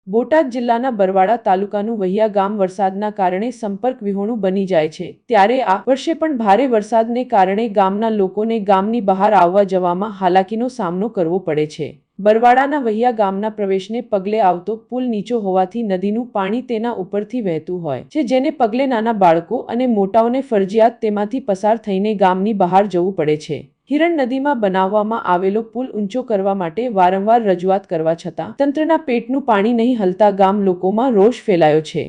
બોટાદ જિલ્લાના બરવાડા તાલુકાનું વહિયા ગામ વરસાદના કારણે સંપર્ક વિહોણું બની જાય છે। ત્યારે આ વર્ષે પણ ભારે વરસાદને કારણે ગામના લોકોને ગામની બહાર આવવા જવામાં હાલાકીનો સામનો કરવો પડે છે। બરવાડાના વહિયા ગામના પ્રવેશને પગલે આવતો પુલ નીચો હોવાથી નદીનું પાણી તેના ઉપરથી વહેતું હોય છે, જેને પગલે નાના બાળકો અને મોટાઓને ફરજિયાત તેમાંથી પસાર થઈને ગામની બહાર જવું પડે છે। હિરણ નદીમાં બનાવવામાં આવેલો પુલ ઊંચો કરવા માટે વારંવાર રજૂઆત કરવા છતાં તંત્રના પેટનું પાણી નહીં હલતા ગામ લોકોમાં રોષ ફેલાયો છે।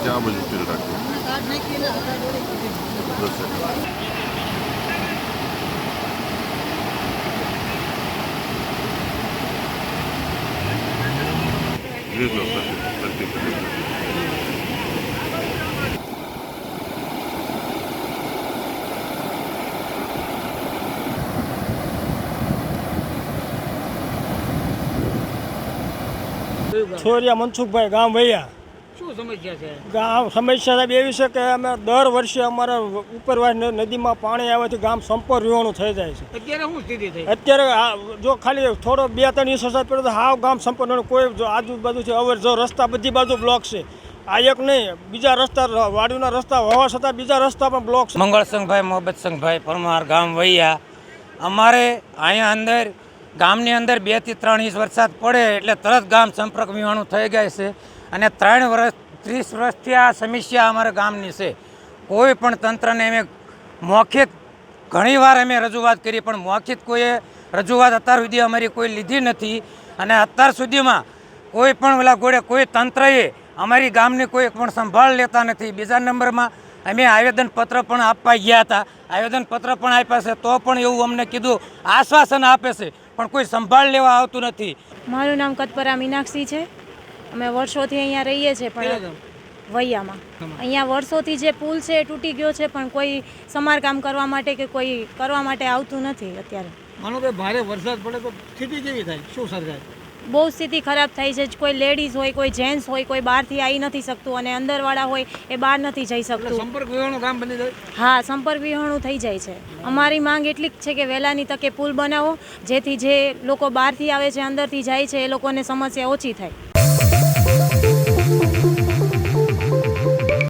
क्या बजे स्टील रखो छोरिया मनसुखभाई गाम वैया समस्या है गाम समस्या साहब एवी है कि अमे दर वर्षे अमारा उपरवास नदी में पानी आवाथी गाम संपर्क विहोणुं थई जाय छे। અત્યારે શું સ્થિતિ થઈ? અત્યારે जो खाली थोड़ो 2-3 इंच वरसाद पड़े तो हाव गाम संपर्क कोई आजूबाजू अवर जो रस्ता बधी बाजू ब्लॉक है। आ एक नहीं बीजा रस्ता वाड़ीना रस्ता होवा छतां बीजा रस्ता पण ब्लॉक छे। मंगल संघभाई मोहब्बत संघभाई परमार गाम वैया अमारे अहींया अंदर गामनी अंदर 2 થી 3 इंच वरसाद पड़े एटले तरत गाम संपर्क विहोणुं थई गई है। અને 3 વર્ષ 30 વર્ષથી આ સમસ્યા અમારા ગામની છે। કોઈ પણ તંત્રને અમે મૌખિક ઘણીવાર અમે રજૂઆત કરી પણ મૌખિક કોઈએ રજૂઆત અત્યાર સુધી અમારી કોઈ લીધી નથી। અને અત્યાર સુધીમાં કોઈ પણ ઓલા ગોળે કોઈ તંત્રએ અમારી ગામની કોઈ પણ સંભાળ લેતા નથી। બીજા નંબરમાં અમે આવેદનપત્ર પણ આપવા ગયા હતા, આવેદનપત્ર પણ આપ્યા છે તો પણ એવું અમને કીધું આશ્વાસન આપે છે પણ કોઈ સંભાળ લેવા આવતું નથી। મારું નામ કતપરા મીનાક્ષી છે। અમે વર્ષોથી અહીંયા રહીએ છીએ પણ વૈયામાં અહીંયા વર્ષોથી જે પુલ છે એ તૂટી ગયો છે પણ કોઈ સમારકામ કરવા માટે કે કોઈ કરવા માટે આવતું નથી। અત્યારે માનો કે ભારે વરસાદ પડે તો સ્થિતિ કેવી થાય? શું સર્જાય? બહુ સ્થિતિ ખરાબ થઈ છે। કોઈ લેડીઝ હોય, કોઈ જેન્ટ્સ હોય, કોઈ બહારથી આવી નથી શકતું અને અંદરવાળા હોય એ બહાર નથી જઈ શકતું। સંપર્ક વિહોણું ગામ બની જાય? હા, સંપર્ક વિહોણું થઈ જાય છે। અમારી માંગ એટલી જ છે કે વહેલાની તકે પુલ બનાવો જેથી જે લોકો બહારથી આવે છે, અંદરથી જાય છે એ લોકોને સમસ્યા ઓછી થાય।